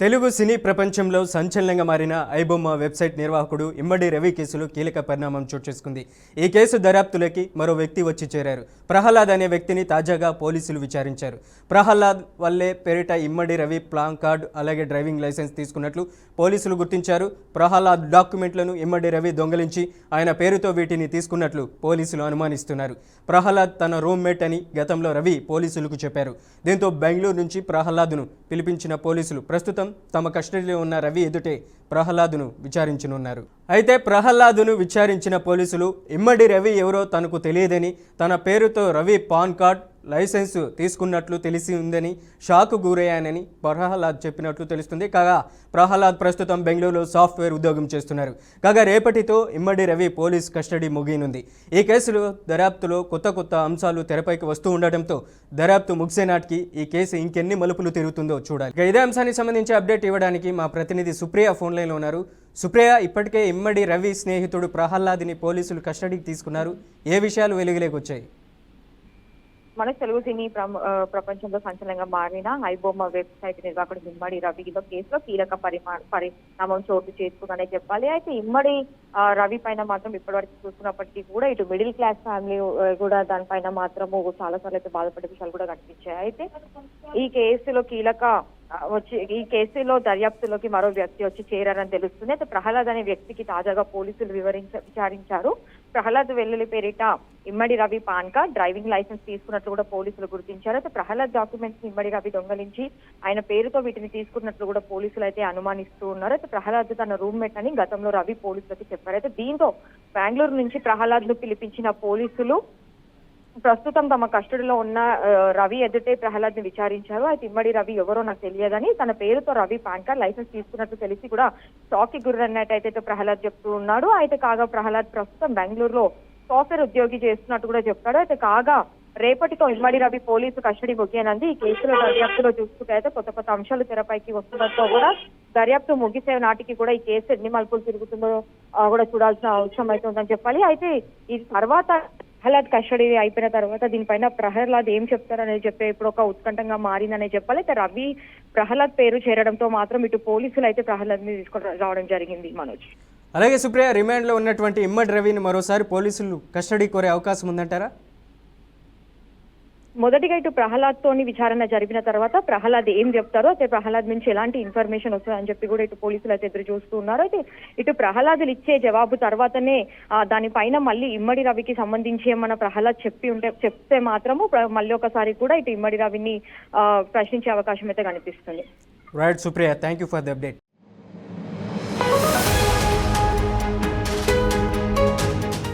తెలుగు సినీ ప్రపంచంలో సంచలనంగా మారిన ఐబొమ్మ వెబ్సైట్ నిర్వాహకుడు ఇమ్మడి రవి కేసులో కీలక పరిణామం చోటు చేసుకుంది. ఈ కేసు దర్యాప్తులోకి మరో వ్యక్తి వచ్చి చేరారు. ప్రహ్లాద్ అనే వ్యక్తిని తాజాగా పోలీసులు విచారించారు. ప్రహ్లాద్ వల్లే పేరిట ఇమ్మడి రవి ప్లాన్ కార్డు అలాగే డ్రైవింగ్ లైసెన్స్ తీసుకున్నట్లు పోలీసులు గుర్తించారు. ప్రహ్లాద్ డాక్యుమెంట్లను ఇమ్మడి రవి దొంగలించి ఆయన పేరుతో వీటిని తీసుకున్నట్లు పోలీసులు అనుమానిస్తున్నారు. ప్రహ్లాద్ తన రూమ్మేట్ అని గతంలో రవి పోలీసులకు చెప్పారు. దీంతో బెంగళూరు నుంచి ప్రహ్లాద్ను పిలిపించిన పోలీసులు ప్రస్తుతం తమ కస్టడీలో ఉన్న రవి ఎదుటే ప్రహ్లాద్ను విచారించనున్నారు. అయితే ప్రహ్లాద్ను విచారించిన పోలీసులు ఇమ్మడి రవి ఎవరో తనకు తెలియదని, తన పేరుతో రవి పాన్ కార్డ్ లైసెన్స్ తీసుకున్నట్లు తెలిసి ఉందని షాక్ గురయ్యానని ప్రహ్లాద్ చెప్పినట్లు తెలుస్తుంది. కాగా ప్రహ్లాద్ ప్రస్తుతం బెంగళూరులో సాఫ్ట్వేర్ ఉద్యోగం చేస్తున్నారు. కాగా రేపటితో ఇమ్మడి రవి పోలీస్ కస్టడీ ముగియనుంది. ఈ కేసులో దర్యాప్తులో కొత్త అంశాలు తెరపైకి వస్తూ ఉండటంతో దర్యాప్తు ముగిసే నాటికి ఈ కేసు ఇంకెన్ని మలుపులు తిరుగుతుందో చూడాలి. ఇదే అంశానికి సంబంధించి అప్డేట్ ఇవ్వడానికి మా ప్రతినిధి సుప్రియ ఫోన్ లైన్లో ఉన్నారు. సుప్రియ, ఇప్పటికే ఇమ్మడి రవి స్నేహితుడు ప్రహ్లాద్ని పోలీసులు కస్టడీకి తీసుకున్నారు. ఏ విషయాలు వెలుగులోకి వచ్చాయి? మన తెలుగు సినీ ప్రపంచంలో సంచలనంగా మారిన ఐబొమ్మ వెబ్సైట్ నిర్వాహకుడు ఇమ్మడి రవి కేసులో కీలక పరిణామం చోటు చేసుకుందనే చెప్పాలి. అయితే ఇమ్మడి రవి పైన మాత్రం ఇప్పటివరకు చూసుకున్నప్పటికీ కూడా ఇటు మిడిల్ క్లాస్ ఫ్యామిలీ కూడా దానిపైన మాత్రము చాలా సార్లు అయితే బాధపడే విషయాలు కూడా కనిపించాయి. అయితే ఈ కేసులో దర్యాప్తులోకి మరో వ్యక్తి వచ్చి చేరారని తెలుస్తుంది. అయితే ప్రహ్లాద్ అనే వ్యక్తికి తాజాగా పోలీసులు విచారించారు. ప్రహ్లాద్ వెల్లుల్లి పేరిట Immadi Ravi PAN card driving licence తీసుకున్నట్లు కూడా పోలీసులు గుర్తించారు. అయితే ప్రహ్లాద్ డాక్యుమెంట్స్ ఇమ్మడి రవి దొంగలించి ఆయన పేరుతో వీటిని తీసుకున్నట్లు కూడా పోలీసులు అయితే అనుమానిస్తూ ఉన్నారు. అయితే ప్రహ్లాద్ తన రూమ్మేట్ అని గతంలో రవి పోలీసులకి చెప్పారు. అయితే దీంతో బెంగళూరు నుంచి ప్రహ్లాద్ ను పిలిపించిన పోలీసులు ప్రస్తుతం తమ కస్టడీలో ఉన్న రవి ఎదుటే ప్రహ్లాద్ ని విచారించారు. అయితే ఇమ్మడి రవి ఎవరో నాకు తెలియదని, తన పేరుతో రవి పాన్ కార్డ్ లైసెన్స్ తీసుకున్నట్టు తెలిసి కూడా షాక్ కి గురన్నట్టయితే ప్రహ్లాద్ చెప్తూ ఉన్నాడు. అయితే కాగా ప్రహ్లాద్ ప్రస్తుతం బెంగళూరులో సాఫ్ట్వేర్ ఉద్యోగి చేస్తున్నట్టు కూడా చెప్తాడు. అయితే కాగా రేపటితో ఇమ్మడి రవి పోలీసు కస్టడీ ముగియనుంది. ఈ కేసులో దర్యాప్తులో చూసుకుంటే అయితే కొత్త అంశాలు తెరపైకి వస్తుండటంతో కూడా దర్యాప్తు ముగిసే నాటికి కూడా ఈ కేసు ఎన్ని మలుపులు తిరుగుతుందో కూడా చూడాల్సిన అవసరం అయితే ఉందని చెప్పాలి. అయితే ఈ తర్వాత ప్రహ్లాద్ కస్టడీ అయిపోయిన తర్వాత దీనిపైన ప్రహ్లాద్ ఏం చెప్తారనేది చెప్పే ఇప్పుడు ఒక ఉత్కంఠంగా మారిందనే చెప్పాలి. అయితే రవి ప్రహ్లాద్ పేరు చేరడంతో మాత్రం ఇటు పోలీసులు అయితే ప్రహ్లాద్ ని తీసుకొని రావడం జరిగింది. మనోజ్, అలాగే సుప్రియ, రిమాండ్ లో ఉన్నటువంటి ఇమ్మడి రవిని మరోసారి పోలీసులు కస్టడీ కోరే అవకాశం ఉందంటారా? మొదటిగా ఇటు ప్రహ్లాద్ తోని విచారణ జరిపిన తర్వాత ప్రహ్లాద్ ఏం చెప్తారో, అయితే ప్రహ్లాద్ నుంచి ఎలాంటి ఇన్ఫర్మేషన్ వస్తుందని చెప్పి కూడా ఇటు పోలీసులు అయితే ఎదురు చూస్తూ ఉన్నారు. అయితే ఇటు ప్రహ్లాదులు ఇచ్చే జవాబు తర్వాతనే దానిపైన మళ్ళీ ఇమ్మడి రవికి సంబంధించి ఏమన్నా ప్రహ్లాద్ చెప్తే మాత్రము మళ్ళీ ఒకసారి కూడా ఇటు ఇమ్మడి రవిని ప్రశ్నించే అవకాశం అయితే కనిపిస్తుంది. Right Supriya, thank you for the update.